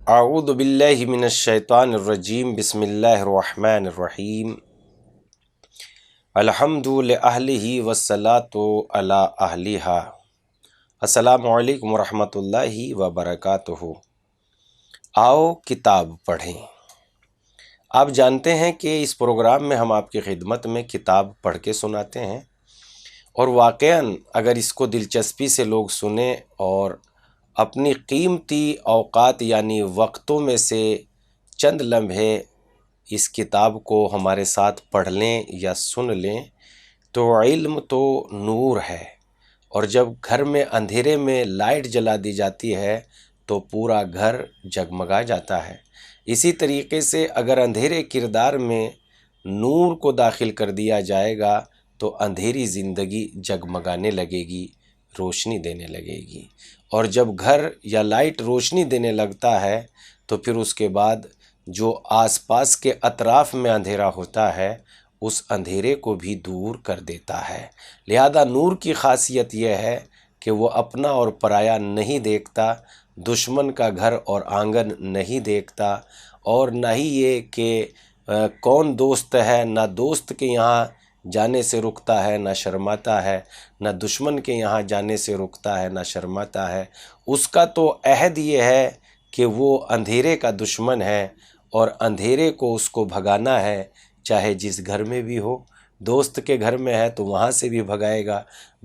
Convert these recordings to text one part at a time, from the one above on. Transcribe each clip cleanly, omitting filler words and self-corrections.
اعوذ باللہ من الشیطان الرجیم بسم اللہ الرحمن الرحیم الحمد لأہلہ والصلاۃ علی اہلہا۔ السلام علیکم ورحمۃ اللہ وبرکاتہ۔ آؤ کتاب پڑھیں۔ آپ جانتے ہیں کہ اس پروگرام میں ہم آپ کی خدمت میں کتاب پڑھ کے سناتے ہیں، اور واقعاً اگر اس کو دلچسپی سے لوگ سنیں اور اپنی قیمتی اوقات یعنی وقتوں میں سے چند لمحے اس کتاب کو ہمارے ساتھ پڑھ لیں یا سن لیں تو علم تو نور ہے، اور جب گھر میں اندھیرے میں لائٹ جلا دی جاتی ہے تو پورا گھر جگمگا جاتا ہے۔ اسی طریقے سے اگر اندھیرے کردار میں نور کو داخل کر دیا جائے گا تو اندھیری زندگی جگمگانے لگے گی، روشنی دینے لگے گی، اور جب گھر یا لائٹ روشنی دینے لگتا ہے تو پھر اس کے بعد جو آس پاس کے اطراف میں اندھیرا ہوتا ہے اس اندھیرے کو بھی دور کر دیتا ہے۔ لہذا نور کی خاصیت یہ ہے کہ وہ اپنا اور پرایا نہیں دیکھتا، دشمن کا گھر اور آنگن نہیں دیکھتا، اور نہ ہی یہ کہ کون دوست ہے، نہ دوست کے یہاں جانے سے رکتا ہے نہ شرماتا ہے، نہ دشمن کے یہاں جانے سے رکتا ہے نہ شرماتا ہے۔ اس کا تو عہد یہ ہے کہ وہ اندھیرے کا دشمن ہے، اور اندھیرے کو اس کو بھگانا ہے، چاہے جس گھر میں بھی ہو۔ دوست کے گھر میں ہے تو وہاں سے بھی بھگائے گا،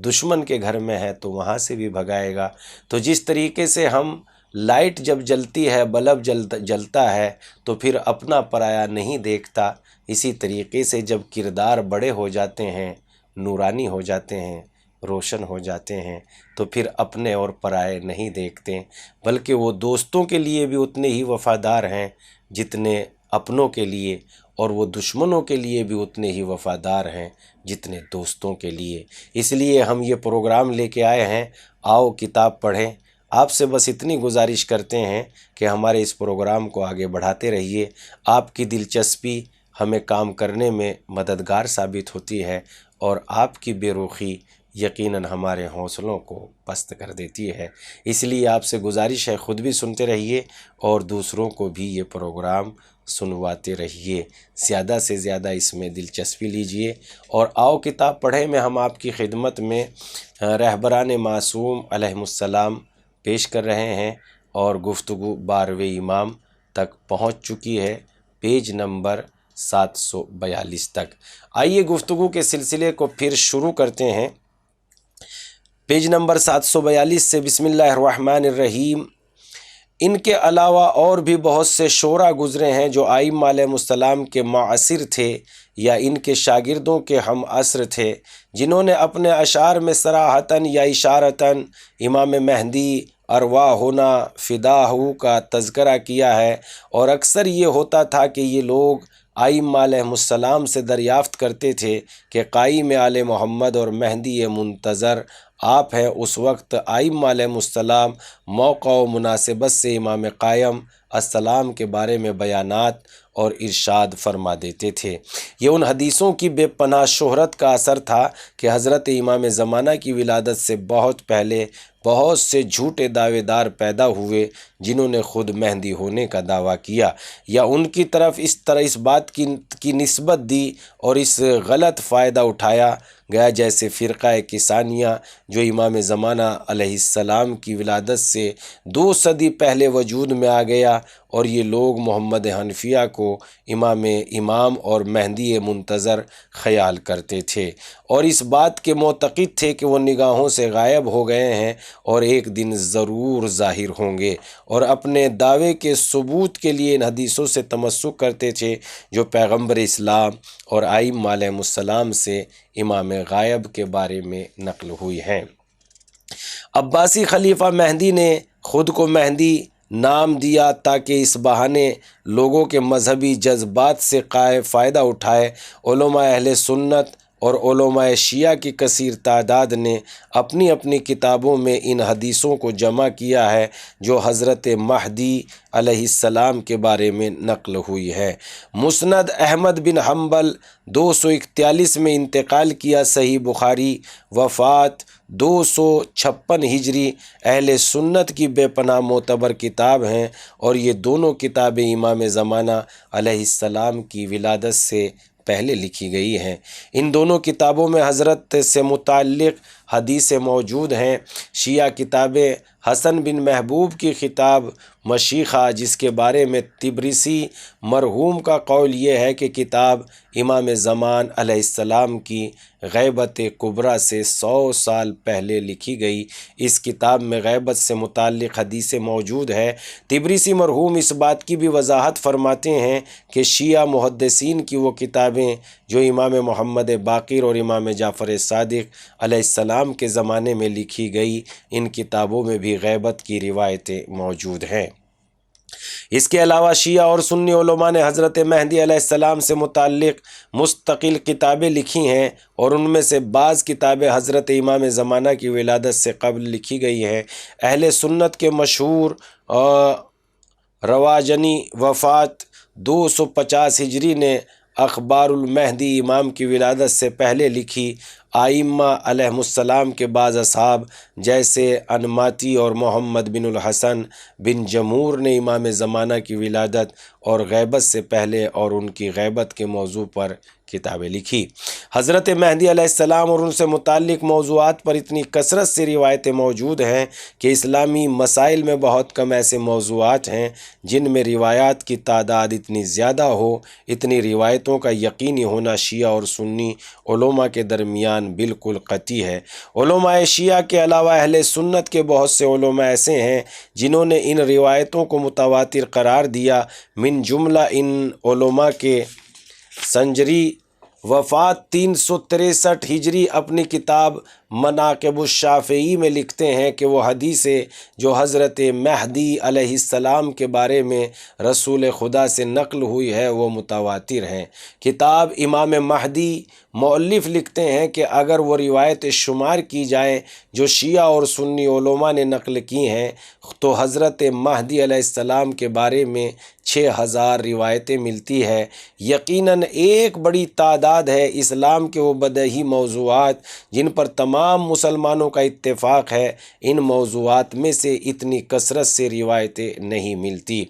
دشمن کے گھر میں ہے تو وہاں سے بھی بھگائے گا۔ تو جس طریقے سے ہم لائٹ جب جلتی ہے، بلب جلتا ہے تو پھر اپنا پرایا نہیں دیکھتا، اسی طریقے سے جب کردار بڑے ہو جاتے ہیں، نورانی ہو جاتے ہیں، روشن ہو جاتے ہیں تو پھر اپنے اور پرائے نہیں دیکھتے، بلکہ وہ دوستوں کے لیے بھی اتنے ہی وفادار ہیں جتنے اپنوں کے لیے، اور وہ دشمنوں کے لیے بھی اتنے ہی وفادار ہیں جتنے دوستوں کے لیے۔ اس لیے ہم یہ پروگرام لے کے آئے ہیں، آؤ کتاب پڑھیں۔ آپ سے بس اتنی گزارش کرتے ہیں کہ ہمارے اس پروگرام کو آگے بڑھاتے رہیے۔ آپ کی دلچسپی ہمیں کام کرنے میں مددگار ثابت ہوتی ہے، اور آپ کی بے رخی یقیناً ہمارے حوصلوں کو پست کر دیتی ہے۔ اس لیے آپ سے گزارش ہے خود بھی سنتے رہیے اور دوسروں کو بھی یہ پروگرام سنواتے رہیے، زیادہ سے زیادہ اس میں دلچسپی لیجئے۔ اور آؤ کتاب پڑھیں میں ہم آپ کی خدمت میں رہبران معصوم علیہم السلام پیش کر رہے ہیں، اور گفتگو 12ویں امام تک پہنچ چکی ہے، پیج نمبر 742 تک۔ آئیے گفتگو کے سلسلے کو پھر شروع کرتے ہیں، پیج نمبر 742 سے۔ بسم اللہ الرحمن الرحیم۔ ان کے علاوہ اور بھی بہت سے شعراء گزرے ہیں جو ائمہ علیہ السلام کے معاصر تھے یا ان کے شاگردوں کے ہم عصر تھے، جنہوں نے اپنے اشعار میں صراحتاً یا اشارتاً امام مہدی ارواحنا فداہ کا تذکرہ کیا ہے، اور اکثر یہ ہوتا تھا کہ یہ لوگ ائمہ علیہ السلام سے دریافت کرتے تھے کہ قائم آل محمد اور مہدی منتظر آپ ہیں۔ اس وقت ائمہ علیہ السلام موقع و مناسبت سے امام قائم السلام کے بارے میں بیانات اور ارشاد فرما دیتے تھے۔ یہ ان حدیثوں کی بے پناہ شہرت کا اثر تھا کہ حضرت امام زمانہ کی ولادت سے بہت پہلے بہت سے جھوٹے دعوے دار پیدا ہوئے جنہوں نے خود مہدی ہونے کا دعویٰ کیا، یا ان کی طرف اس بات کی نسبت دی اور اس غلط فائدہ اٹھایا گیا، جیسے فرقہ کسانیہ جو امام زمانہ علیہ السلام کی ولادت سے 2 صدی پہلے وجود میں آ گیا، اور یہ لوگ محمد حنفیہ کو امام اور مہدی منتظر خیال کرتے تھے، اور اس بات کے معتقد تھے کہ وہ نگاہوں سے غائب ہو گئے ہیں اور ایک دن ضرور ظاہر ہوں گے، اور اپنے دعوے کے ثبوت کے لیے ان حدیثوں سے تمسک کرتے تھے جو پیغمبر اسلام اور ائمہ علیہ السلام سے امام غائب کے بارے میں نقل ہوئی ہیں۔ عباسی خلیفہ مہدی نے خود کو مہدی نام دیا تاکہ اس بہانے لوگوں کے مذہبی جذبات سے فائدہ اٹھائے۔ علماء اہل سنت اور علماء شیعہ کی کثیر تعداد نے اپنی اپنی کتابوں میں ان حدیثوں کو جمع کیا ہے جو حضرت مہدی علیہ السلام کے بارے میں نقل ہوئی ہے۔ مسند احمد بن حنبل 241 میں انتقال کیا۔ صحیح بخاری وفات 256 ہجری اہل سنت کی بے پناہ معتبر کتاب ہیں، اور یہ دونوں کتابیں امام زمانہ علیہ السلام کی ولادت سے پہلے لکھی گئی ہیں۔ ان دونوں کتابوں میں حضرت سے متعلق حدیثیں موجود ہیں۔ شیعہ کتابیں حسن بن محبوب کی کتاب مشیخہ، جس کے بارے میں طبرسی مرحوم کا قول یہ ہے کہ کتاب امام زمان علیہ السلام کی غیبت کبریٰ سے 100 سال پہلے لکھی گئی۔ اس کتاب میں غیبت سے متعلق حدیثیں موجود ہے۔ طبرسی مرحوم اس بات کی بھی وضاحت فرماتے ہیں کہ شیعہ محدثین کی وہ کتابیں جو امام محمد باقر اور امام جعفر صادق علیہ السلام کے زمانے میں لکھی گئی، ان کتابوں میں بھی غیبت کی روایتیں موجود ہیں۔ اس کے علاوہ شیعہ اور سنی علماء نے حضرت مہدی علیہ السلام سے متعلق مستقل کتابیں لکھی ہیں، اور ان میں سے بعض کتابیں حضرت امام زمانہ کی ولادت سے قبل لکھی گئی ہیں۔ اہل سنت کے مشہور رواجنی وفات 250 ہجری نے اخبار المہدی امام کی ولادت سے پہلے لکھی۔ ائمہ علیہم السلام کے بعض اصحاب جیسے انماطی اور محمد بن الحسن بن جمہور نے امام زمانہ کی ولادت اور غیبت سے پہلے اور ان کی غیبت کے موضوع پر کتابیں لکھی۔ حضرت مہدی علیہ السلام اور ان سے متعلق موضوعات پر اتنی کثرت سے روایتیں موجود ہیں کہ اسلامی مسائل میں بہت کم ایسے موضوعات ہیں جن میں روایات کی تعداد اتنی زیادہ ہو۔ اتنی روایتوں کا یقینی ہونا شیعہ اور سنی علماء کے درمیان بالکل قطعی ہے۔ علماء شیعہ کے علاوہ اہل سنت کے بہت سے علماء ایسے ہیں جنہوں نے ان روایتوں کو متواتر قرار دیا۔ من جملہ ان علماء کے سنجری وفات 363 ہجری اپنی کتاب مناقب الشافعی میں لکھتے ہیں کہ وہ حدیثیں جو حضرت مہدی علیہ السلام کے بارے میں رسول خدا سے نقل ہوئی ہے وہ متواتر ہیں۔ کتاب امام مہدی مؤلف لکھتے ہیں کہ اگر وہ روایت شمار کی جائیں جو شیعہ اور سنی علماء نے نقل کی ہیں تو حضرت مہدی علیہ السلام کے بارے میں 6000 روایتیں ملتی ہے۔ یقیناً ایک بڑی تعداد ہے اسلام کے وہ بدیہی موضوعات جن پر تمام مسلمانوں کا اتفاق ہے، ان موضوعات میں سے اتنی کثرت سے روایتیں نہیں ملتی۔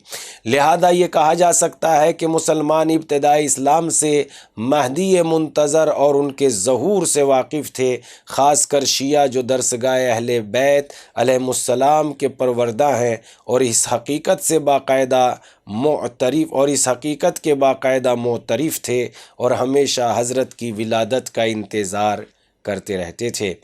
لہذا یہ کہا جا سکتا ہے کہ مسلمان ابتدائی اسلام سے مہدی منتظر اور ان کے ظہور سے واقف تھے، خاص کر شیعہ جو درسگاہ اہل بیت علیہم السلام کے پروردہ ہیں، اور اس حقیقت کے باقاعدہ معترف تھے اور ہمیشہ حضرت کی ولادت کا انتظار کرتے رہتے تھے۔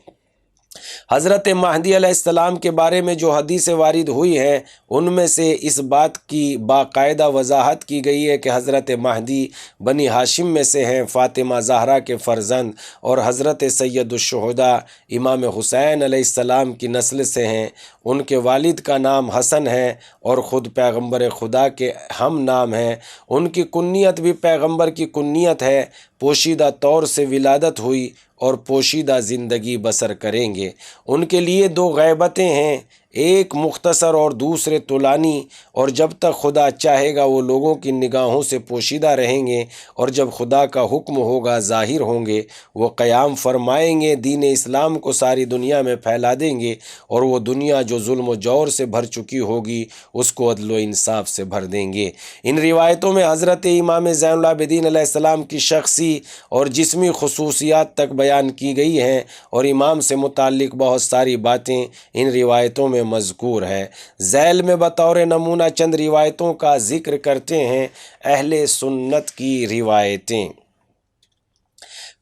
حضرت مہدی علیہ السلام کے بارے میں جو حدیثیں وارد ہوئی ہیں ان میں سے اس بات کی باقاعدہ وضاحت کی گئی ہے کہ حضرت مہدی بنی ہاشم میں سے ہیں، فاطمہ زہرا کے فرزند، اور حضرت سید الشہداء امام حسین علیہ السلام کی نسل سے ہیں۔ ان کے والد کا نام حسن ہے اور خود پیغمبر خدا کے ہم نام ہیں۔ ان کی کنیت بھی پیغمبر کی کنیت ہے۔ پوشیدہ طور سے ولادت ہوئی اور پوشیدہ زندگی بسر کریں گے۔ ان کے لیے 2 غیبتیں ہیں، ایک مختصر اور دوسرے طولانی، اور جب تک خدا چاہے گا وہ لوگوں کی نگاہوں سے پوشیدہ رہیں گے، اور جب خدا کا حکم ہوگا ظاہر ہوں گے۔ وہ قیام فرمائیں گے، دین اسلام کو ساری دنیا میں پھیلا دیں گے، اور وہ دنیا جو ظلم و جور سے بھر چکی ہوگی اس کو عدل و انصاف سے بھر دیں گے۔ ان روایتوں میں حضرت امام زین العابدین علیہ السلام کی شخصی اور جسمی خصوصیات تک بیان کی گئی ہیں، اور امام سے متعلق بہت ساری باتیں ان روایتوں میں مذکور ہے۔ ذیل میں بطور نمونہ چند روایتوں کا ذکر کرتے ہیں۔ اہل سنت کی روایتیں: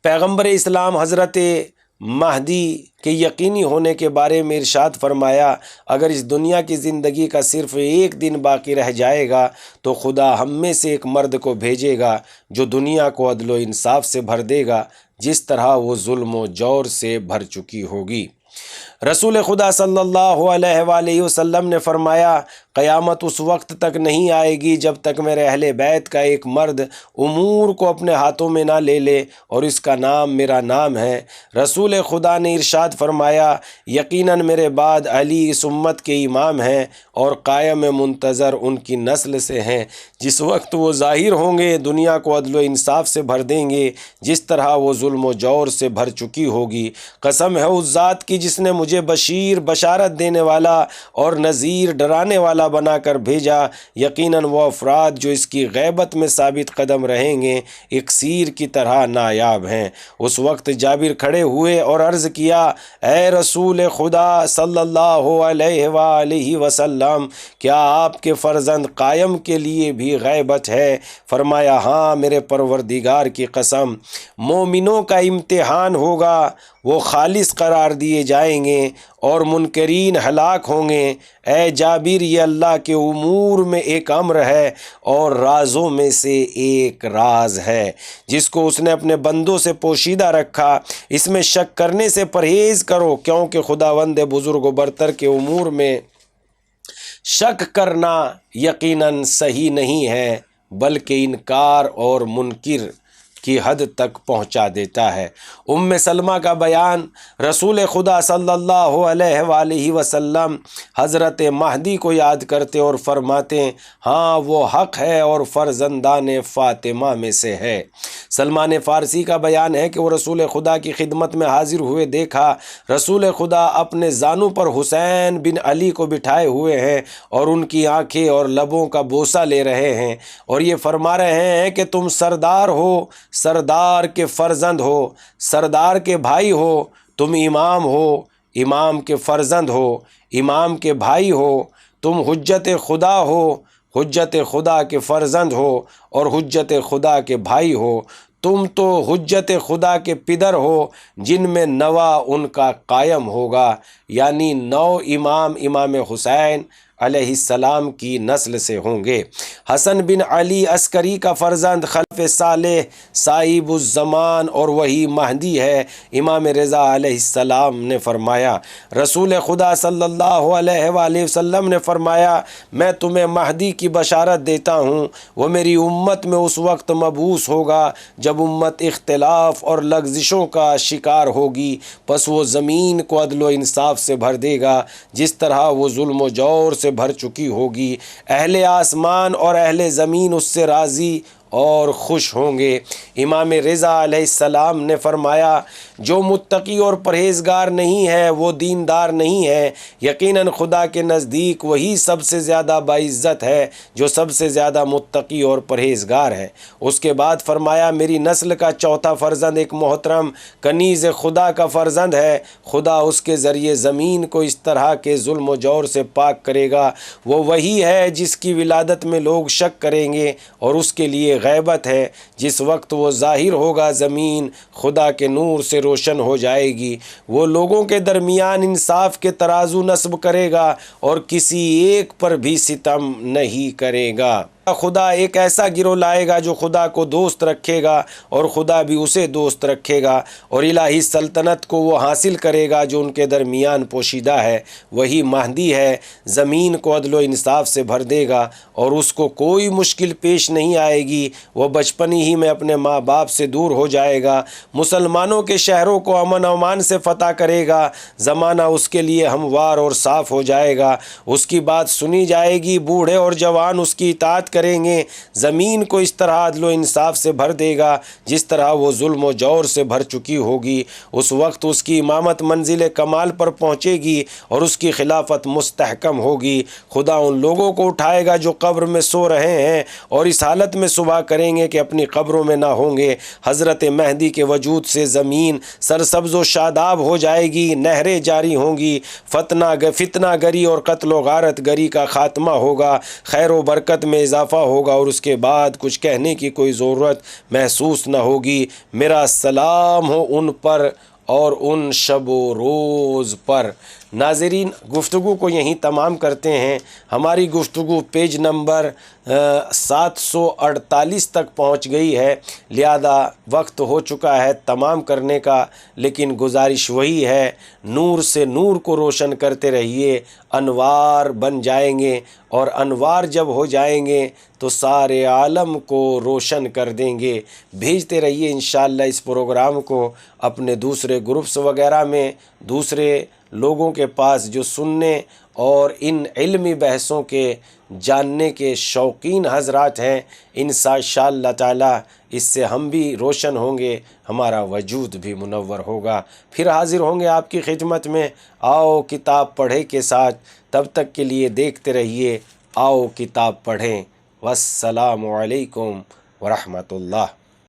پیغمبر اسلام حضرت مہدی کے یقینی ہونے کے بارے میں ارشاد فرمایا، اگر اس دنیا کی زندگی کا صرف ایک دن باقی رہ جائے گا تو خدا ہم میں سے ایک مرد کو بھیجے گا جو دنیا کو عدل و انصاف سے بھر دے گا جس طرح وہ ظلم و جور سے بھر چکی ہوگی۔ رسول خدا صلی اللہ علیہ وآلہ وسلم نے فرمایا، قیامت اس وقت تک نہیں آئے گی جب تک میرے اہل بیت کا ایک مرد امور کو اپنے ہاتھوں میں نہ لے لے اور اس کا نام میرا نام ہے۔ رسول خدا نے ارشاد فرمایا یقیناً میرے بعد علی اس امت کے امام ہیں اور قائم منتظر ان کی نسل سے ہیں۔ جس وقت وہ ظاہر ہوں گے دنیا کو عدل و انصاف سے بھر دیں گے جس طرح وہ ظلم و جور سے بھر چکی ہوگی۔ قسم ہے اس ذات کی جس نے مجھے بشیر بشارت دینے والا اور نذیر ڈرانے والا بنا کر بھیجا، یقیناً وہ افراد جو اس کی غیبت میں ثابت قدم رہیں گے اکسیر کی طرح نایاب ہیں۔ اس وقت جابر کھڑے ہوئے اور عرض کیا اے رسول خدا صلی اللہ علیہ وآلہ وسلم، کیا آپ کے فرزند قائم کے لیے بھی غیبت ہے؟ فرمایا ہاں میرے پروردگار کی قسم، مومنوں کا امتحان ہوگا، وہ خالص قرار دیے جائیں گے اور منکرین ہلاک ہوں گے۔ اے جابر یہ اللہ کے امور میں ایک امر ہے اور رازوں میں سے ایک راز ہے جس کو اس نے اپنے بندوں سے پوشیدہ رکھا، اس میں شک کرنے سے پرہیز کرو کیونکہ خداوند بزرگ و برتر کے امور میں شک کرنا یقیناً صحیح نہیں ہے بلکہ انکار اور منکر کی حد تک پہنچا دیتا ہے۔ ام سلمہ کا بیان، رسول خدا صلی اللہ علیہ وآلہ وسلم حضرت مہدی کو یاد کرتے اور فرماتے ہاں وہ حق ہے اور فرزندان فاطمہ میں سے ہے۔ سلمان فارسی کا بیان ہے کہ وہ رسول خدا کی خدمت میں حاضر ہوئے دیکھا رسول خدا اپنے زانوں پر حسین بن علی کو بٹھائے ہوئے ہیں اور ان کی آنکھیں اور لبوں کا بوسہ لے رہے ہیں اور یہ فرما رہے ہیں کہ تم سردار ہو، سردار کے فرزند ہو، سردار کے بھائی ہو، تم امام ہو، امام کے فرزند ہو، امام کے بھائی ہو، تم حجت خدا ہو، حجت خدا کے فرزند ہو اور حجت خدا کے بھائی ہو، تم تو حجت خدا کے پدر ہو جن میں نوا ان کا قائم ہوگا، یعنی 9 امام حسین علیہ السلام کی نسل سے ہوں گے۔ حسن بن علی عسکری کا فرزند خلف صالح صاحب الزمان اور وہی مہدی ہے۔ امام رضا علیہ السلام نے فرمایا، رسول خدا صلی اللہ علیہ وآلہ وسلم نے فرمایا میں تمہیں مہدی کی بشارت دیتا ہوں، وہ میری امت میں اس وقت مبعوث ہوگا جب امت اختلاف اور لغزشوں کا شکار ہوگی، پس وہ زمین کو عدل و انصاف سے بھر دے گا جس طرح وہ ظلم و جور سے بھر چکی ہوگی۔ اہل آسمان اور اہل زمین اس سے راضی اور خوش ہوں گے۔ امام رضا علیہ السلام نے فرمایا جو متقی اور پرہیزگار نہیں ہے وہ دیندار نہیں ہے، یقیناً خدا کے نزدیک وہی سب سے زیادہ باعزت ہے جو سب سے زیادہ متقی اور پرہیزگار ہے۔ اس کے بعد فرمایا میری نسل کا چوتھا فرزند ایک محترم کنیز خدا کا فرزند ہے، خدا اس کے ذریعے زمین کو اس طرح کے ظلم و جور سے پاک کرے گا، وہ وہی ہے جس کی ولادت میں لوگ شک کریں گے اور اس کے لیے غیبت ہے۔ جس وقت وہ ظاہر ہوگا زمین خدا کے نور سے روشن ہو جائے گی، وہ لوگوں کے درمیان انصاف کے ترازو نصب کرے گا اور کسی ایک پر بھی ستم نہیں کرے گا۔ خدا ایک ایسا گروہ لائے گا جو خدا کو دوست رکھے گا اور خدا بھی اسے دوست رکھے گا، اور الہی سلطنت کو وہ حاصل کرے گا جو ان کے درمیان پوشیدہ ہے، وہی مہدی ہے۔ زمین کو عدل و انصاف سے بھر دے گا اور اس کو کوئی مشکل پیش نہیں آئے گی، وہ بچپن ہی میں اپنے ماں باپ سے دور ہو جائے گا، مسلمانوں کے شہروں کو امن و امان سے فتح کرے گا، زمانہ اس کے لیے ہموار اور صاف ہو جائے گا، اس کی بات سنی جائے گی، بوڑھے اور جوان اس کی اطاعت کریں گے، زمین کو اس طرح عدل و انصاف سے بھر دے گا جس طرح وہ ظلم و جور سے بھر چکی ہوگی۔ اس وقت اس کی امامت منزل کمال پر پہنچے گی اور اس کی خلافت مستحکم ہوگی۔ خدا ان لوگوں کو اٹھائے گا جو قبر میں سو رہے ہیں اور اس حالت میں صبح کریں گے کہ اپنی قبروں میں نہ ہوں گے۔ حضرت مہدی کے وجود سے زمین سرسبز و شاداب ہو جائے گی، نہریں جاری ہوں گی، فتنہ گری اور قتل و غارت گری کا خاتمہ ہوگا، خیر و برکت میں اضافہ ہوگا اور اس کے بعد کچھ کہنے کی کوئی ضرورت محسوس نہ ہوگی۔ میرا سلام ہو ان پر اور ان شب و روز پر ناظرین، گفتگو کو یہیں تمام کرتے ہیں۔ ہماری گفتگو پیج نمبر 748 تک پہنچ گئی ہے، لہذا وقت ہو چکا ہے تمام کرنے کا، لیکن گزارش وہی ہے، نور سے نور کو روشن کرتے رہیے، انوار بن جائیں گے، اور انوار جب ہو جائیں گے تو سارے عالم کو روشن کر دیں گے۔ بھیجتے رہیے انشاءاللہ اس پروگرام کو اپنے دوسرے گروپس وغیرہ میں، دوسرے لوگوں کے پاس جو سننے اور ان علمی بحثوں کے جاننے کے شوقین حضرات ہیں۔ انشاءاللہ تعالی اس سے ہم بھی روشن ہوں گے، ہمارا وجود بھی منور ہوگا۔ پھر حاضر ہوں گے آپ کی خدمت میں آؤ کتاب پڑھے کے ساتھ۔ تب تک کے لیے دیکھتے رہیے آؤ کتاب پڑھیں۔ والسلام علیکم ورحمۃ اللہ۔